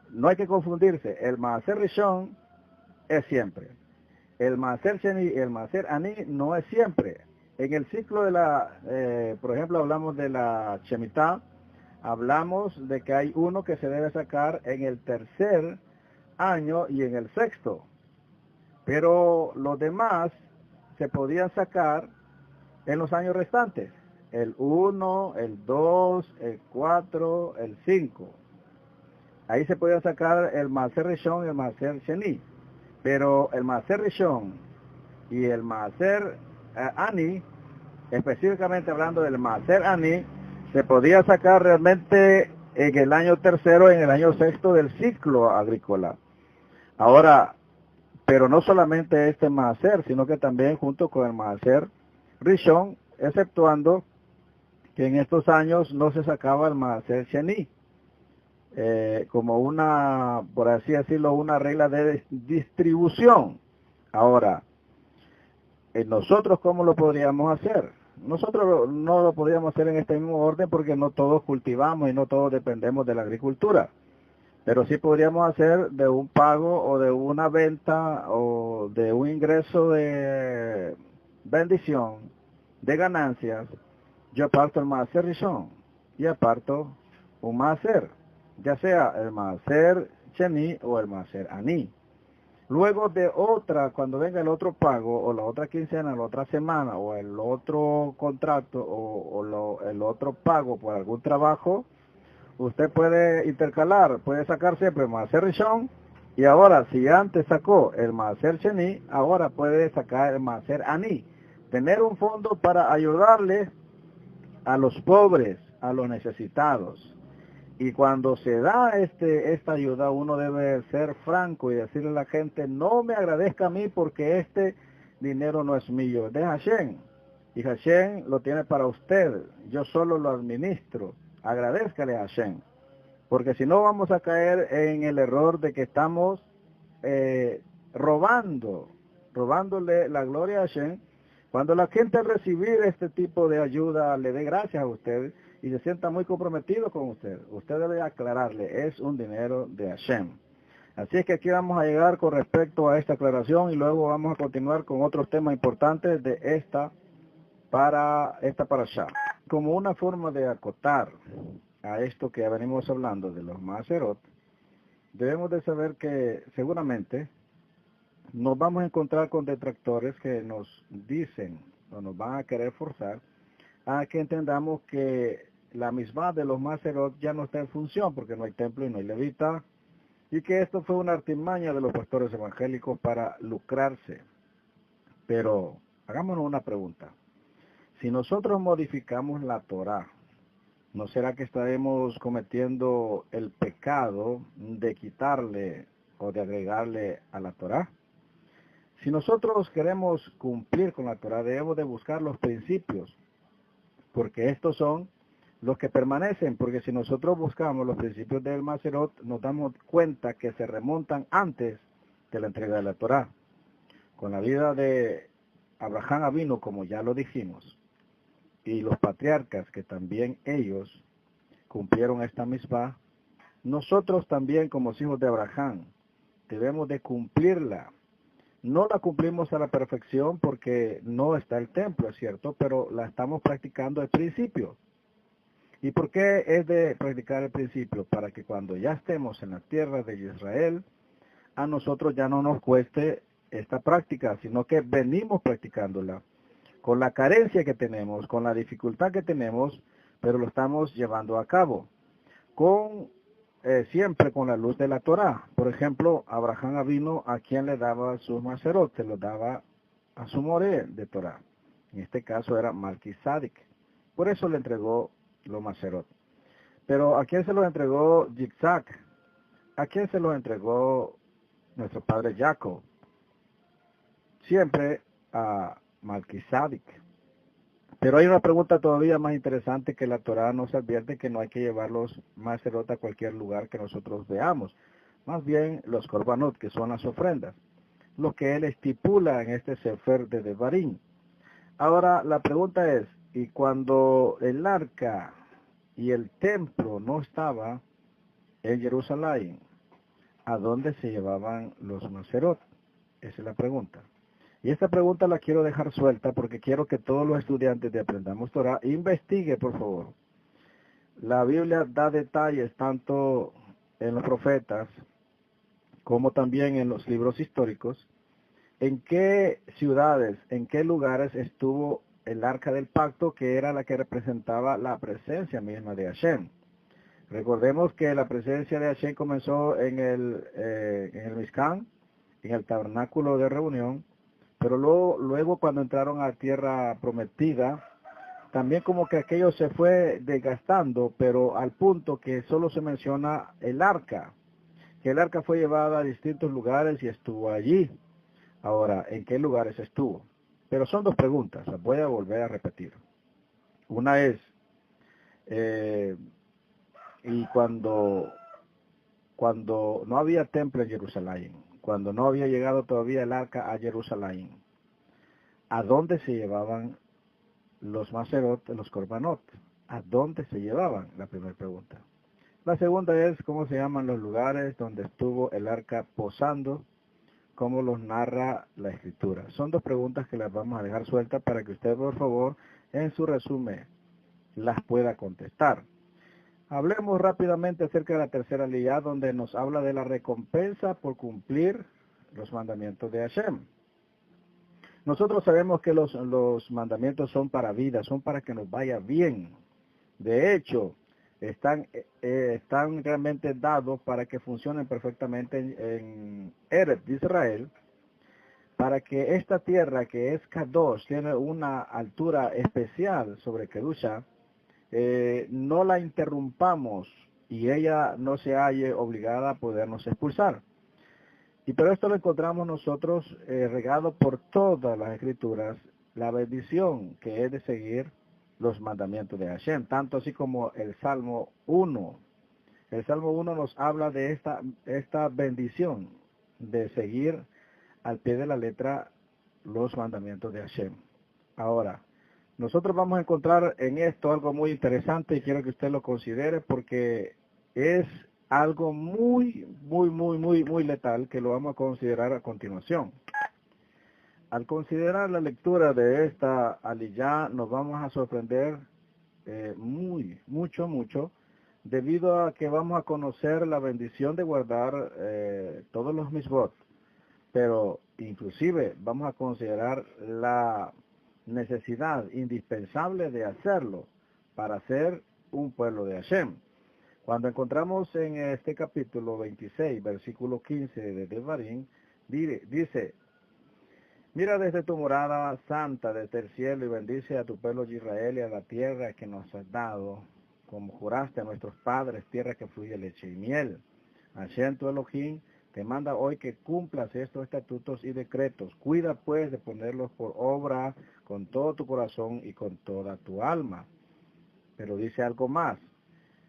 [SPEAKER 1] no hay que confundirse, el Maser Rishon es siempre. El Maser Sheni y el Maser Ani no es siempre. En el ciclo de por ejemplo, hablamos de la Shemitah, hablamos de que hay uno que se debe sacar en el tercer año y en el sexto. Pero los demás se podían sacar en los años restantes. El 1, el 2, el 4, el 5. Ahí se podía sacar el Maaser Rishon y el Maaser Sheni. Pero el Maaser Rishon y el Maaser Ani, específicamente hablando del Maaser Ani, se podía sacar realmente en el año tercero, en el año sexto del ciclo agrícola. Ahora, pero no solamente este Maaser, sino que también junto con el Maaser Rishon, exceptuando que en estos años no se sacaba el Maaser Sheni, como una, por así decirlo, una regla de distribución. Ahora, nosotros, ¿cómo lo podríamos hacer? Nosotros no lo podríamos hacer en este mismo orden porque no todos cultivamos y no todos dependemos de la agricultura. Pero sí podríamos hacer de un pago o de una venta o de un ingreso de bendición, de ganancias. Yo aparto el Maaser Rishon y aparto un Maaser, ya sea el Maaser Sheni o el Maaser Ani. Luego de otra, cuando venga el otro pago, o la otra quincena, la otra semana, o el otro contrato, el otro pago por algún trabajo, usted puede intercalar, puede sacar siempre el Maaser Rishon, y ahora, si antes sacó el Maaser Sheni, ahora puede sacar el Maaser Ani. Tener un fondo para ayudarle a los pobres, a los necesitados. Y cuando se da esta ayuda, uno debe ser franco y decirle a la gente, no me agradezca a mí porque este dinero no es mío, es de Hashem. Y Hashem lo tiene para usted, yo solo lo administro. Agradézcale a Hashem. Porque si no vamos a caer en el error de que estamos robándole la gloria a Hashem. Cuando la gente al recibir este tipo de ayuda le dé gracias a usted y se sienta muy comprometido con usted, usted debe aclararle, es un dinero de Hashem. Así es que aquí vamos a llegar con respecto a esta aclaración y luego vamos a continuar con otros temas importantes de esta parashá. Como una forma de acotar a esto que ya venimos hablando de los Maaserot, debemos de saber que seguramente nos vamos a encontrar con detractores que nos dicen o nos van a querer forzar a que entendamos que la misma de los Maaserot ya no está en función porque no hay templo y no hay levita, y que esto fue una artimaña de los pastores evangélicos para lucrarse. Pero hagámonos una pregunta. Si nosotros modificamos la Torá, ¿no será que estaremos cometiendo el pecado de quitarle o de agregarle a la Torá? Si nosotros queremos cumplir con la Torá, debemos de buscar los principios, porque estos son los que permanecen, porque si nosotros buscamos los principios del Maaserot, nos damos cuenta que se remontan antes de la entrega de la Torá. Con la vida de Abraham Avinu, como ya lo dijimos, y los patriarcas que también ellos cumplieron esta misma, nosotros también como hijos de Abraham debemos de cumplirla. No la cumplimos a la perfección porque no está el templo, es cierto, pero la estamos practicando al principio. ¿Y por qué es de practicar el principio? Para que cuando ya estemos en la tierra de Israel, a nosotros ya no nos cueste esta práctica, sino que venimos practicándola. Con la carencia que tenemos, con la dificultad que tenemos, pero lo estamos llevando a cabo. Siempre con la luz de la Torá. Por ejemplo, Abraham Avinu, ¿a quién le daba sus Maaserot? Se los daba a su moré de Torá. En este caso era Malquisadik. Por eso le entregó los Maaserot. Pero ¿a quién se los entregó Yitzhak? ¿A quién se los entregó nuestro padre Jacob? Siempre a Malquisadik. Pero hay una pregunta todavía más interesante que la Torá nos advierte, que no hay que llevar los Maaserot a cualquier lugar que nosotros veamos. Más bien los Korbanot, que son las ofrendas. Lo que él estipula en este Sefer de Devarim. Ahora la pregunta es, ¿y cuando el arca y el templo no estaba en Jerusalén, a dónde se llevaban los Maaserot? Esa es la pregunta. Y esta pregunta la quiero dejar suelta porque quiero que todos los estudiantes de Aprendamos Torah investigue, por favor. La Biblia da detalles tanto en los profetas como también en los libros históricos, en qué ciudades, en qué lugares estuvo el arca del pacto, que era la que representaba la presencia misma de Hashem. Recordemos que la presencia de Hashem comenzó en el Mishkan, en el tabernáculo de reunión, pero luego cuando entraron a tierra prometida, también como que aquello se fue desgastando, pero al punto que solo se menciona el arca, que el arca fue llevada a distintos lugares y estuvo allí. Ahora, ¿en qué lugares estuvo? Pero son dos preguntas, las voy a volver a repetir. Una es, y cuando no había templo en Jerusalén, cuando no había llegado todavía el arca a Jerusalén, ¿a dónde se llevaban los macerot, los korbanot? ¿A dónde se llevaban? La primera pregunta. La segunda es, ¿cómo se llaman los lugares donde estuvo el arca posando? ¿Cómo los narra la escritura? Son dos preguntas que las vamos a dejar sueltas para que usted, por favor, en su resumen, las pueda contestar. Hablemos rápidamente acerca de la tercera ley, donde nos habla de la recompensa por cumplir los mandamientos de Hashem. Nosotros sabemos que los mandamientos son para vida, son para que nos vaya bien. De hecho, están realmente dados para que funcionen perfectamente en Eretz de Israel, para que esta tierra que es Kadosh, tiene una altura especial sobre Kedusha, no la interrumpamos y ella no se halle obligada a podernos expulsar. Y pero esto lo encontramos nosotros regado por todas las escrituras, la bendición que es de seguir los mandamientos de Hashem, tanto así como el Salmo 1. El Salmo 1 nos habla de esta bendición de seguir al pie de la letra los mandamientos de Hashem. Ahora, nosotros vamos a encontrar en esto algo muy interesante y quiero que usted lo considere porque es algo muy letal que lo vamos a considerar a continuación. Al considerar la lectura de esta aliyá nos vamos a sorprender mucho, debido a que vamos a conocer la bendición de guardar todos los misbot, pero inclusive vamos a considerar la necesidad indispensable de hacerlo para ser un pueblo de Hashem. Cuando encontramos en este capítulo 26, versículo 15 de Devarim, dice: mira desde tu morada santa, desde el cielo, y bendice a tu pueblo Israel y a la tierra que nos has dado, como juraste a nuestros padres, tierra que fluye leche y miel. Hashem tu Elohim te manda hoy que cumplas estos estatutos y decretos. Cuida pues de ponerlos por obra con todo tu corazón y con toda tu alma. Pero dice algo más.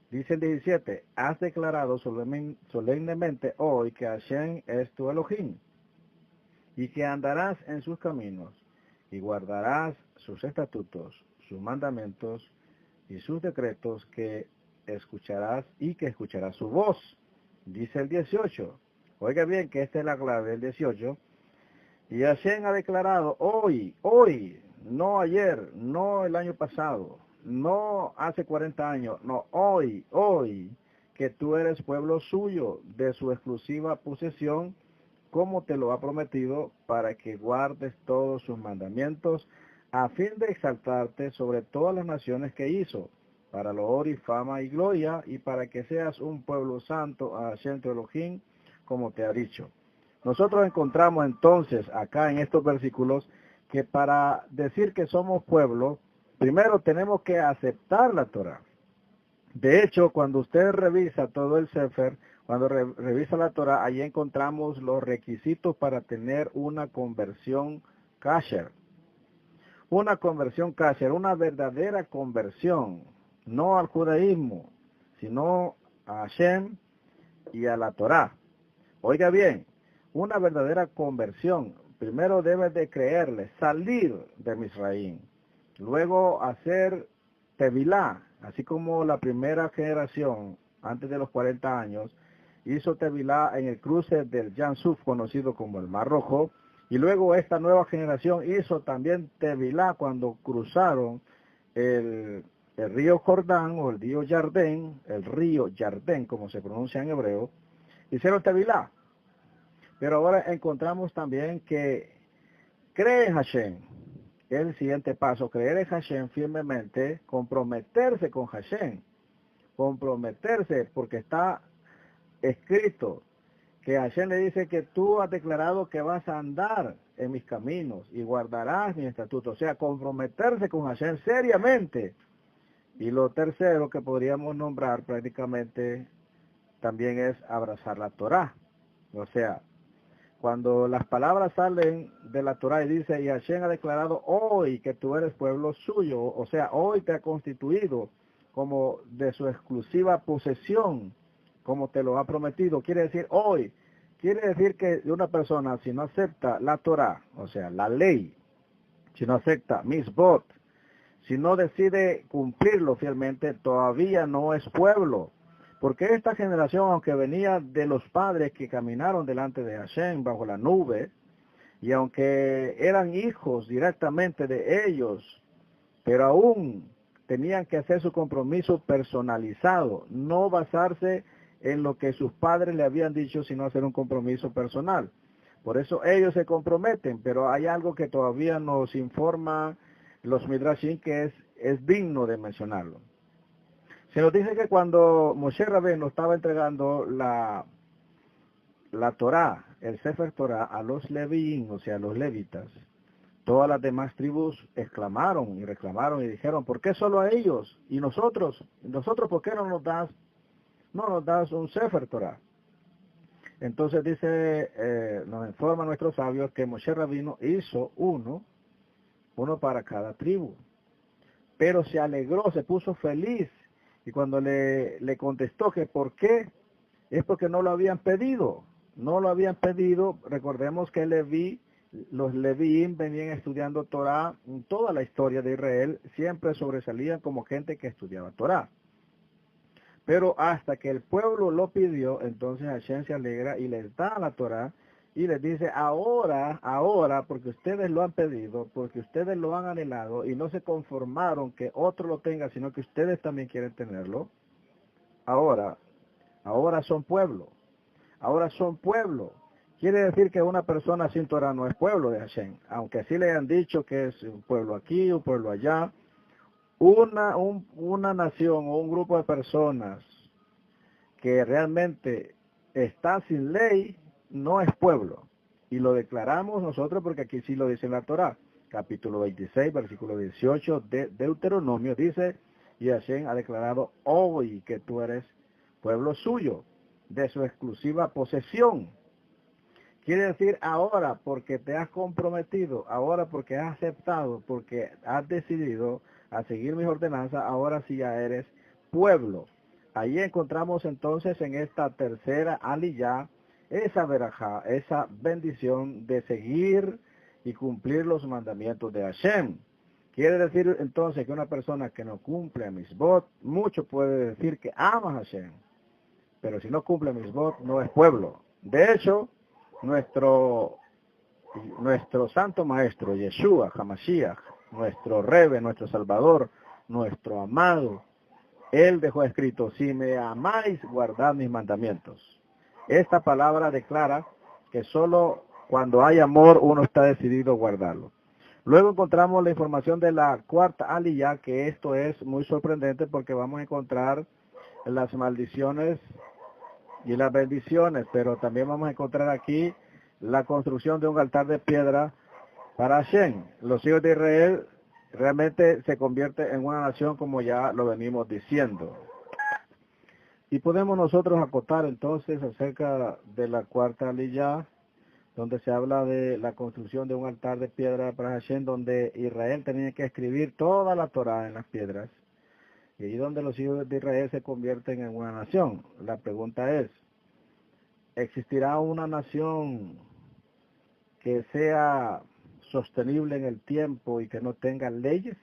[SPEAKER 1] Dice el 17, has declarado solemnemente hoy que Hashem es tu Elohim, y que andarás en sus caminos, y guardarás sus estatutos, sus mandamientos y sus decretos, que escucharás su voz. Dice el 18, oiga bien que esta es la clave del 18, y Hashem ha declarado hoy, no ayer, no el año pasado, no hace 40 años, no, hoy, que tú eres pueblo suyo, de su exclusiva posesión, como te lo ha prometido, para que guardes todos sus mandamientos, a fin de exaltarte sobre todas las naciones que hizo, para loor y fama y gloria, y para que seas un pueblo santo a Hashem tu Elohim, como te ha dicho. Nosotros encontramos entonces acá en estos versículos que para decir que somos pueblo, primero tenemos que aceptar la Torah. De hecho, cuando usted revisa todo el Sefer, cuando revisa la Torah, allí encontramos los requisitos para tener una conversión kasher. Una conversión kasher, una verdadera conversión, no al judaísmo, sino a Hashem y a la Torah. Oiga bien, una verdadera conversión, primero debes de creerle, salir de Misraim, luego hacer tevilá, así como la primera generación, antes de los 40 años, hizo tevilá en el cruce del Yam Suf, conocido como el Mar Rojo, y luego esta nueva generación hizo también tevilá cuando cruzaron el río Jordán, o el río Yardén, como se pronuncia en hebreo, hicieron tevilá.
[SPEAKER 2] Pero ahora encontramos también que cree en Hashem. Es el siguiente paso, creer en Hashem firmemente, comprometerse con Hashem. Comprometerse porque está escrito que Hashem le dice que tú has declarado que vas a andar en mis caminos y guardarás mis estatutos. O sea, comprometerse con Hashem seriamente. Y lo tercero que podríamos nombrar prácticamente también es abrazar la Torá. O sea, cuando las palabras salen de la Torá y dice, y Hashem ha declarado hoy que tú eres pueblo suyo, o sea, hoy te ha constituido como de su exclusiva posesión, como te lo ha prometido, quiere decir hoy, quiere decir que una persona si no acepta la Torá, o sea, la ley, si no acepta misbot, si no decide cumplirlo fielmente, todavía no es pueblo. Porque esta generación, aunque venía de los padres que caminaron delante de Hashem bajo la nube, y aunque eran hijos directamente de ellos, pero aún tenían que hacer su compromiso personalizado, no basarse en lo que sus padres le habían dicho, sino hacer un compromiso personal. Por eso ellos se comprometen, pero hay algo que todavía nos informa los Midrashim que es digno de mencionarlo. Se nos dice que cuando Moshe Rabbeinu estaba entregando la Torá, el Sefer Torá, a los Levín, o sea, a los levitas, todas las demás tribus exclamaron y reclamaron y dijeron, ¿por qué solo a ellos? ¿Y nosotros? ¿Nosotros por qué no nos das un Sefer Torá? Entonces dice, nos informa nuestros sabios que Moshe Rabbeinu hizo uno para cada tribu. Pero se alegró, se puso feliz. Y cuando le contestó que por qué, es porque no lo habían pedido. No lo habían pedido. Recordemos que los Levín venían estudiando Torah, toda la historia de Israel, siempre sobresalían como gente que estudiaba Torah. Pero hasta que el pueblo lo pidió, entonces Hashem se alegra y les da la Torah y les dice, ahora, porque ustedes lo han pedido, porque ustedes lo han anhelado y no se conformaron que otro lo tenga, sino que ustedes también quieren tenerlo, ahora son pueblo. Ahora son pueblo. Quiere decir que una persona sin Torah no es pueblo de Hashem, aunque así le han dicho que es un pueblo aquí, un pueblo allá. Una nación o un grupo de personas que realmente está sin ley, no es pueblo. Y lo declaramos nosotros porque aquí sí lo dice en la Torá. Capítulo 26, versículo 18 de Deuteronomio dice, y Hashem ha declarado hoy que tú eres pueblo suyo, de su exclusiva posesión. Quiere decir ahora porque te has comprometido, ahora porque has aceptado, porque has decidido a seguir mis ordenanzas, ahora sí ya eres pueblo. Ahí encontramos entonces en esta tercera aliyá esa verajá, esa bendición de seguir y cumplir los mandamientos de Hashem. Quiere decir entonces que una persona que no cumple misbot, mucho puede decir que ama a Hashem, pero si no cumple misbot no es pueblo. De hecho, nuestro santo maestro, Yeshua, Hamashiach, nuestro Rebe, nuestro Salvador, nuestro amado, él dejó escrito, si me amáis, guardad mis mandamientos. Esta palabra declara que solo cuando hay amor uno está decidido a guardarlo. Luego encontramos la información de la cuarta aliyá, que esto es muy sorprendente porque vamos a encontrar las maldiciones y las bendiciones, pero también vamos a encontrar aquí la construcción de un altar de piedra para Hashem. Los hijos de Israel realmente se convierte en una nación como ya lo venimos diciendo. Y podemos nosotros acotar entonces acerca de la cuarta aliyá, donde se habla de la construcción de un altar de piedra para Hashem, donde Israel tenía que escribir toda la Torah en las piedras, y ahí donde los hijos de Israel se convierten en una nación. La pregunta es, ¿existirá una nación que sea sostenible en el tiempo y que no tenga leyes?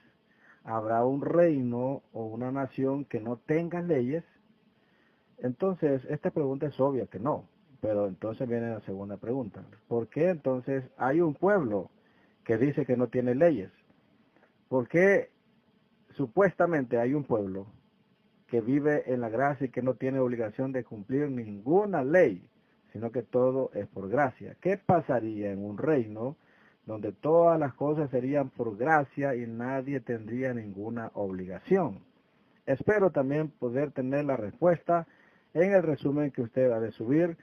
[SPEAKER 2] ¿Habrá un reino o una nación que no tenga leyes? Entonces, esta pregunta es obvia que no, pero entonces viene la segunda pregunta. ¿Por qué entonces hay un pueblo que dice que no tiene leyes? ¿Por qué supuestamente hay un pueblo que vive en la gracia y que no tiene obligación de cumplir ninguna ley, sino que todo es por gracia. ¿Qué pasaría en un reino donde todas las cosas serían por gracia y nadie tendría ninguna obligación? Espero también poder tener la respuesta en el resumen que usted ha de subir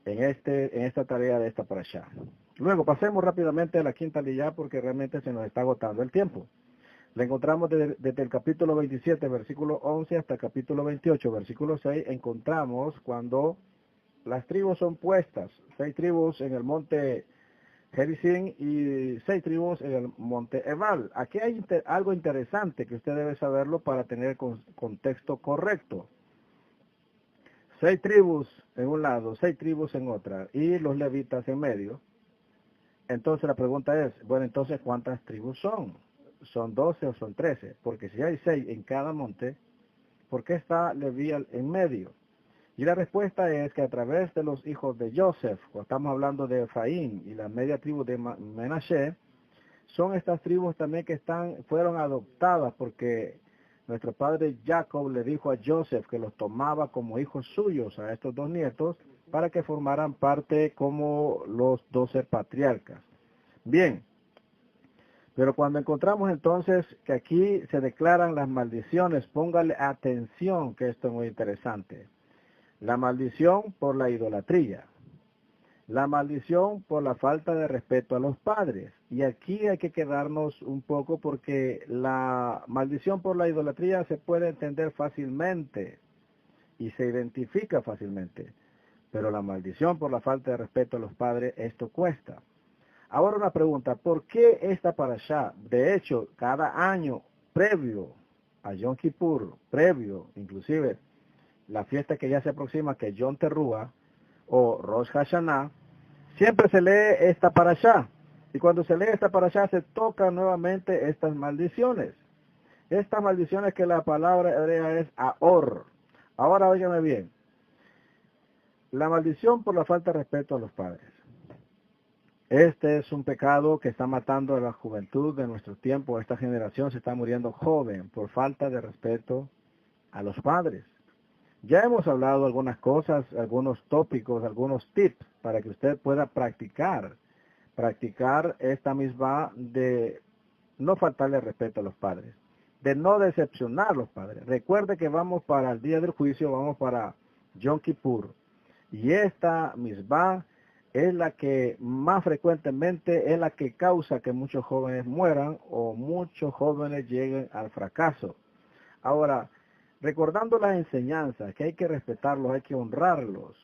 [SPEAKER 2] en esta tarea de esta parashá. Luego, pasemos rápidamente a la quinta liyá porque realmente se nos está agotando el tiempo. La encontramos desde el capítulo 27, versículo 11, hasta el capítulo 28, versículo 6, encontramos cuando las tribus son puestas, 6 tribus en el monte Gerizim y 6 tribus en el monte Ebal. Aquí hay algo interesante que usted debe saberlo para tener contexto correcto. 6 tribus en un lado, 6 tribus en otra, y los levitas en medio. Entonces la pregunta es, bueno, entonces ¿cuántas tribus son? ¿Son 12 o son 13? Porque si hay 6 en cada monte, ¿por qué está Leví en medio? Y la respuesta es que a través de los hijos de Joseph, cuando estamos hablando de Efraín y la media tribu de Menashe, son estas tribus también que fueron adoptadas porque nuestro padre Jacob le dijo a Joseph que los tomaba como hijos suyos a estos 2 nietos para que formaran parte como los 12 patriarcas. Bien, pero cuando encontramos entonces que aquí se declaran las maldiciones, póngale atención que esto es muy interesante. La maldición por la idolatría. La maldición por la falta de respeto a los padres. Y aquí hay que quedarnos un poco porque la maldición por la idolatría se puede entender fácilmente y se identifica fácilmente. Pero la maldición por la falta de respeto a los padres, esto cuesta. Ahora una pregunta, ¿por qué esta parashá? De hecho, cada año previo a Yom Kippur, previo inclusive la fiesta que ya se aproxima, que es Yom Teruah o Rosh Hashanah, siempre se lee esta parashá. Y cuando se lee esta parashá se tocan nuevamente estas maldiciones. Estas maldiciones que la palabra hebrea es Aor. Ahora óigame bien. La maldición por la falta de respeto a los padres. Este es un pecado que está matando a la juventud de nuestro tiempo. Esta generación se está muriendo joven por falta de respeto a los padres. Ya hemos hablado algunas cosas, algunos tópicos, algunos tips para que usted pueda practicar esta misma de no faltarle respeto a los padres, de no decepcionar a los padres. Recuerde que vamos para el día del juicio, vamos para Yom Kippur, y esta misma es la que más frecuentemente es la que causa que muchos jóvenes mueran o muchos jóvenes lleguen al fracaso. Ahora, recordando las enseñanzas, que hay que respetarlos, hay que honrarlos.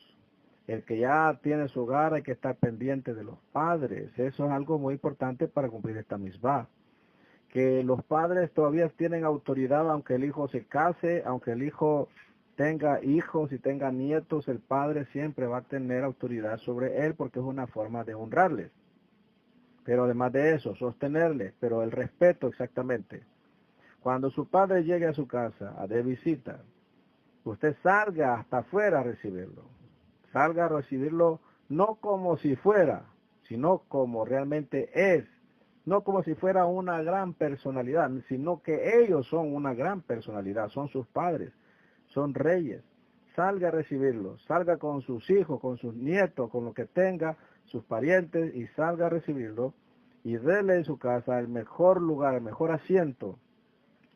[SPEAKER 2] El que ya tiene su hogar hay que estar pendiente de los padres. Eso es algo muy importante para cumplir esta misbah. Que los padres todavía tienen autoridad aunque el hijo se case, aunque el hijo tenga hijos y tenga nietos, el padre siempre va a tener autoridad sobre él porque es una forma de honrarles. Pero además de eso, sostenerles, pero el respeto exactamente. Cuando su padre llegue a su casa de visita, usted salga hasta afuera a recibirlo. Salga a recibirlo no como si fuera, sino como realmente es. No como si fuera una gran personalidad, sino que ellos son una gran personalidad, son sus padres, son reyes. Salga a recibirlo, salga con sus hijos, con sus nietos, con lo que tenga, sus parientes, y salga a recibirlo y déle en su casa el mejor lugar, el mejor asiento,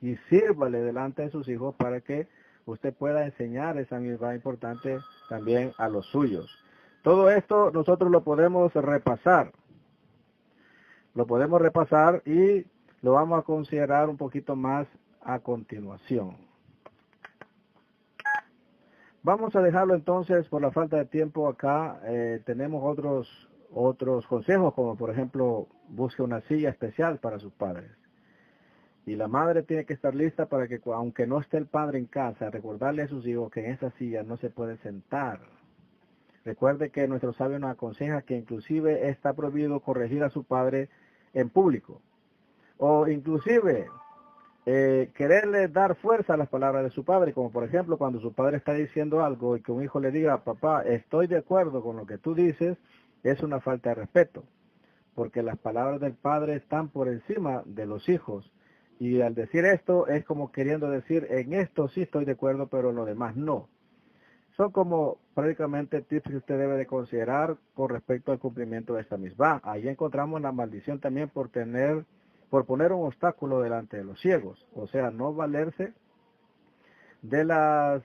[SPEAKER 2] y sírvale delante de sus hijos para que usted pueda enseñar esa misma importante también a los suyos. Todo esto nosotros lo podemos repasar. Lo podemos repasar y lo vamos a considerar un poquito más a continuación. Vamos a dejarlo entonces por la falta de tiempo acá. Tenemos otros consejos, como por ejemplo, busque una silla especial para sus padres. Y la madre tiene que estar lista para que, aunque no esté el padre en casa, recordarle a sus hijos que en esa silla no se puede sentar. Recuerde que nuestro sabio nos aconseja que inclusive está prohibido corregir a su padre en público. O inclusive quererle dar fuerza a las palabras de su padre, como por ejemplo cuando su padre está diciendo algo y que un hijo le diga, papá, estoy de acuerdo con lo que tú dices, es una falta de respeto. Porque las palabras del padre están por encima de los hijos. Y al decir esto es como queriendo decir, en esto sí estoy de acuerdo, pero en lo demás no. Son como prácticamente tips que usted debe de considerar con respecto al cumplimiento de esta misma. Ahí encontramos la maldición también por poner un obstáculo delante de los ciegos. O sea, no valerse de las,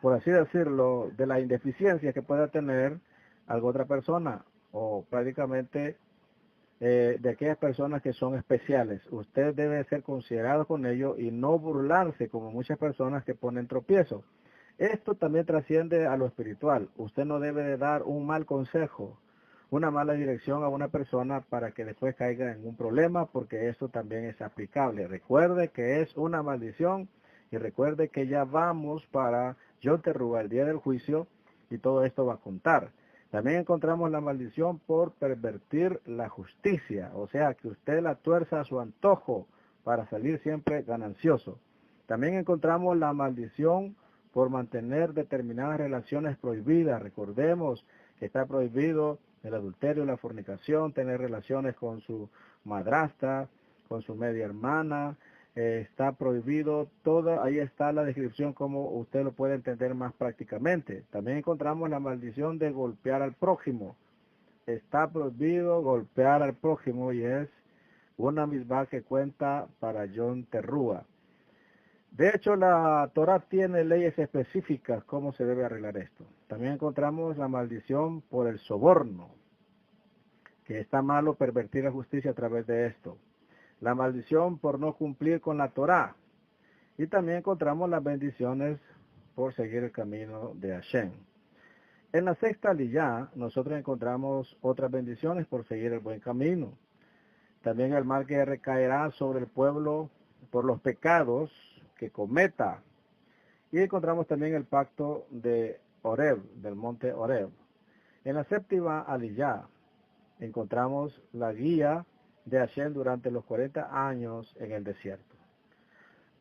[SPEAKER 2] por así decirlo, de la indeficiencia que pueda tener alguna otra persona o prácticamente de aquellas personas que son especiales. Usted debe ser considerado con ello y no burlarse como muchas personas que ponen tropiezos. Esto también trasciende a lo espiritual. Usted no debe de dar un mal consejo, una mala dirección a una persona para que después caiga en un problema, porque esto también es aplicable. Recuerde que es una maldición y recuerde que ya vamos para Yom Teruah, el día del juicio, y todo esto va a contar. También encontramos la maldición por pervertir la justicia, o sea, que usted la tuerza a su antojo para salir siempre ganancioso. También encontramos la maldición por mantener determinadas relaciones prohibidas. Recordemos que está prohibido el adulterio, la fornicación, tener relaciones con su madrastra, con su media hermana, está prohibido todo. Ahí está la descripción como usted lo puede entender más prácticamente. También encontramos la maldición de golpear al prójimo. Está prohibido golpear al prójimo y es una misma que cuenta para Yom Teruah. De hecho, la Torah tiene leyes específicas cómo se debe arreglar esto. También encontramos la maldición por el soborno, que está malo pervertir la justicia a través de esto. La maldición por no cumplir con la Torah. Y también encontramos las bendiciones por seguir el camino de Hashem. En la sexta aliyá, nosotros encontramos otras bendiciones por seguir el buen camino. También el mal que recaerá sobre el pueblo por los pecados que cometa. Y encontramos también el pacto de Horeb, del monte Horeb. En la séptima aliyá encontramos la guía de Hashem durante los 40 años en el desierto.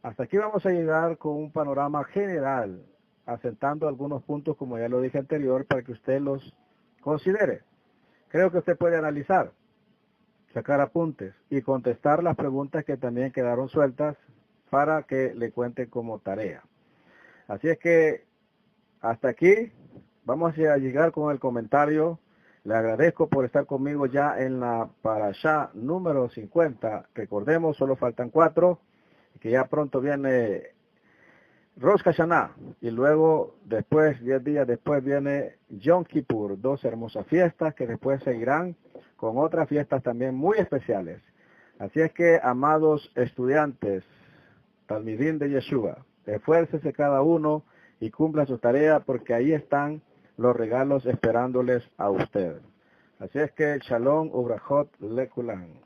[SPEAKER 2] Hasta aquí vamos a llegar con un panorama general, asentando algunos puntos, como ya lo dije anterior, para que usted los considere. Creo que usted puede analizar, sacar apuntes y contestar las preguntas que también quedaron sueltas para que le cuente como tarea. Así es que hasta aquí vamos a llegar con el comentario. Le agradezco por estar conmigo ya en la Parashá número 50. Recordemos, solo faltan 4, que ya pronto viene Rosh Hashanah, y luego después, 10 días después, viene Yom Kippur, 2 hermosas fiestas que después seguirán con otras fiestas también muy especiales. Así es que, amados estudiantes, Talmidín de Yeshua, esfuércese cada uno y cumpla su tarea, porque ahí están los regalos esperándoles a usted. Así es que, Shalom Ubrajot Lekulan.